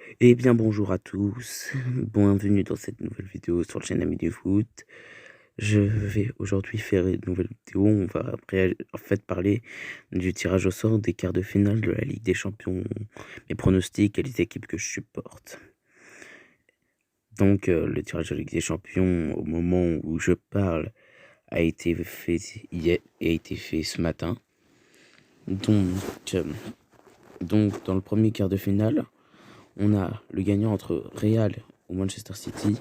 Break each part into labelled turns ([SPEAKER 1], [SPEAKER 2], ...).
[SPEAKER 1] Eh bien bonjour à tous, bienvenue dans cette nouvelle vidéo sur la chaîne Ami du Foot. Je vais aujourd'hui faire une nouvelle vidéo, on va en fait parler du tirage au sort des quarts de finale de la Ligue des Champions, mes pronostics et les équipes que je supporte. Donc le tirage de la Ligue des Champions au moment où je parle a été fait ce matin. Donc dans le premier quart de finale, on a le gagnant entre Real ou Manchester City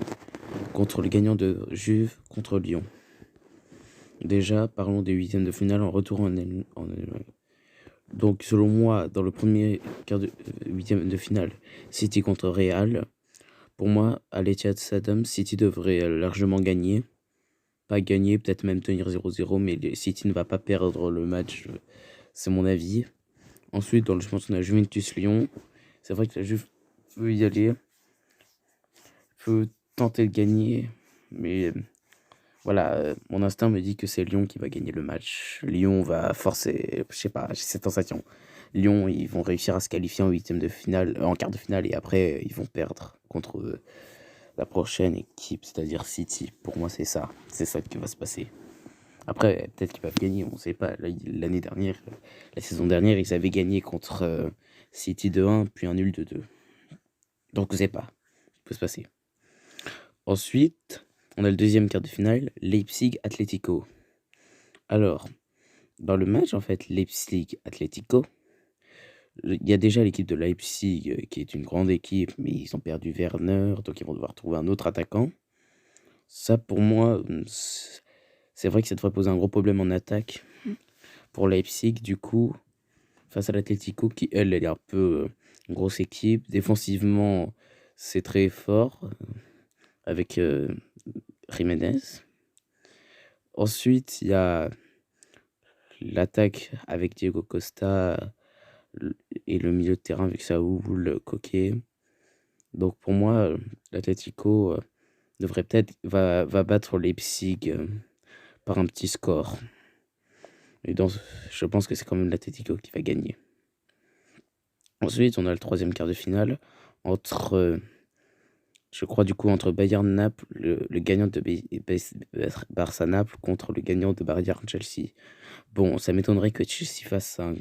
[SPEAKER 1] contre le gagnant de Juve contre Lyon. Déjà, parlons des huitièmes de finale en retour en Allemagne. Donc, selon moi, dans le premier huitième de finale, City contre Real, pour moi, à l'Etihad Stadium, City devrait largement gagner. Pas gagner, peut-être même tenir 0-0, mais City ne va pas perdre le match, c'est mon avis. Ensuite, je pense qu'on a Juventus-Lyon. C'est vrai que la Juve peut y aller, peut tenter de gagner, mais voilà, mon instinct me dit que c'est Lyon qui va gagner le match. Lyon va forcer, je sais pas, j'ai cette sensation. Lyon, ils vont réussir à se qualifier en huitième de finale, en quart de finale, et après, ils vont perdre contre la prochaine équipe, c'est-à-dire City. Pour moi, c'est ça qui va se passer. Après, peut-être qu'ils peuvent gagner, on ne sait pas. L'année dernière, la saison dernière, ils avaient gagné contre City 2-1, puis un nul de 2. Donc, on ne sait pas, ça peut se passer. Ensuite, on a le deuxième quart de finale, Leipzig-Atlético. Alors, dans le match, en fait, Leipzig-Atlético, il y a déjà l'équipe de Leipzig qui est une grande équipe, mais ils ont perdu Werner, donc ils vont devoir trouver un autre attaquant. Ça, pour moi, c'est vrai que ça devrait poser un gros problème en attaque pour Leipzig, du coup, face à l'Atlético, qui, elle est un peu une grosse équipe. Défensivement, c'est très fort, avec Jiménez. Ensuite, il y a l'attaque avec Diego Costa et le milieu de terrain avec Saúl, Koké. Donc pour moi, l'Atlético devrait va battre Leipzig par un petit score. Et je pense que c'est quand même l'Atlético qui va gagner. Ensuite, on a le troisième quart de finale entre, je crois du coup, entre Bayern-Naples, le gagnant de Barça-Naples contre le gagnant de Bayern-Chelsea. Bon, ça m'étonnerait que Chelsea fasse un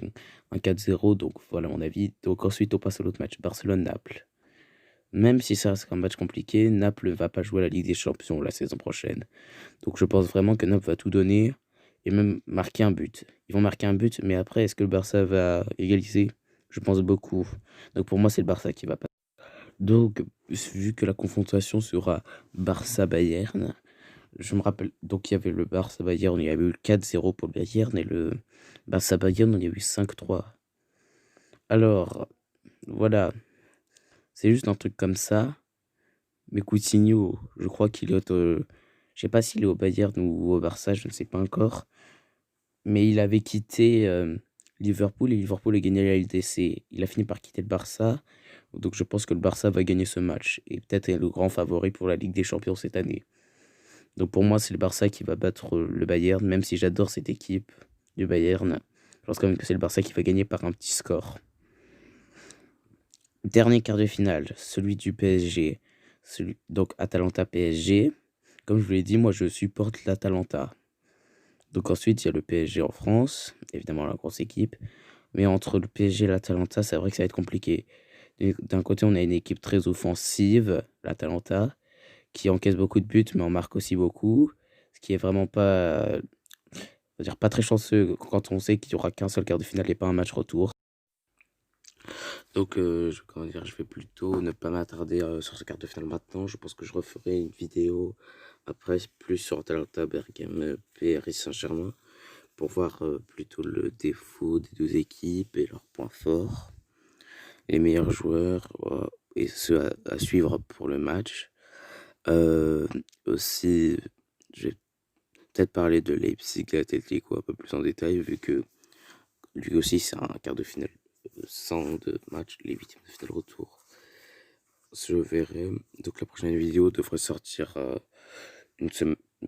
[SPEAKER 1] 4-0, donc voilà mon avis. Donc ensuite, on passe à l'autre match, Barcelone-Naples. Même si ça reste un match compliqué, Naples ne va pas jouer à la Ligue des Champions la saison prochaine. Donc je pense vraiment que Naples va tout donner et même marquer un but. Ils vont marquer un but, mais après, est-ce que le Barça va égaliser? Je pense beaucoup. Donc pour moi, c'est le Barça qui va passer. Donc, vu que la confrontation sera Barça-Bayern, je me rappelle, donc il y avait le Barça-Bayern, il y avait eu 4-0 pour le Bayern, et le Barça-Bayern, il y a eu 5-3. Alors, voilà, c'est juste un truc comme ça. Mais Coutinho, je crois qu'il est je sais pas s'il est au Bayern ou au Barça, je ne sais pas encore. Mais il avait quitté Liverpool et Liverpool a gagné la LDC. Il a fini par quitter le Barça. Donc je pense que le Barça va gagner ce match. Et peut-être est le grand favori pour la Ligue des Champions cette année. Donc pour moi, c'est le Barça qui va battre le Bayern. Même si j'adore cette équipe du Bayern, je pense quand même que c'est le Barça qui va gagner par un petit score. Dernier quart de finale, celui du PSG. Donc Atalanta-PSG. Comme je vous l'ai dit, moi je supporte l'Atalanta. Donc ensuite, il y a le PSG en France, évidemment la grosse équipe. Mais entre le PSG et l'Atalanta, c'est vrai que ça va être compliqué. D'un côté, on a une équipe très offensive, l'Atalanta, qui encaisse beaucoup de buts, mais en marque aussi beaucoup. Ce qui est vraiment pas, on va dire, pas très chanceux quand on sait qu'il n'y aura qu'un seul quart de finale et pas un match retour. Donc, comment dire, je vais plutôt ne pas m'attarder sur ce quart de finale maintenant. Je pense que je referai une vidéo après plus sur Atalanta, Bergame, Paris Saint-Germain pour voir plutôt le défaut des deux équipes et leurs points forts, les meilleurs joueurs et ceux à suivre pour le match. Aussi, je vais peut-être parler de Leipzig Atlético un peu plus en détail vu que lui aussi c'est un quart de finale sans de match, les huitièmes de finale retour. Je verrai. Donc la prochaine vidéo devrait sortir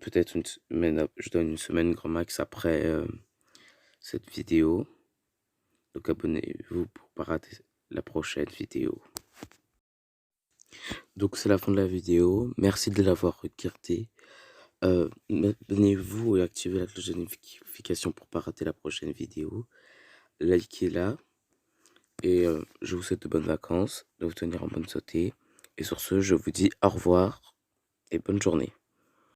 [SPEAKER 1] peut-être une semaine, je donne une semaine grand max après cette vidéo. Donc abonnez-vous pour pas rater la prochaine vidéo. Donc c'est la fin de la vidéo. Merci de l'avoir regardée. Abonnez-vous et activez la cloche de notification pour pas rater la prochaine vidéo. Likez-la. Et je vous souhaite de bonnes vacances, de vous tenir en bonne santé. Et sur ce, je vous dis au revoir et bonne journée.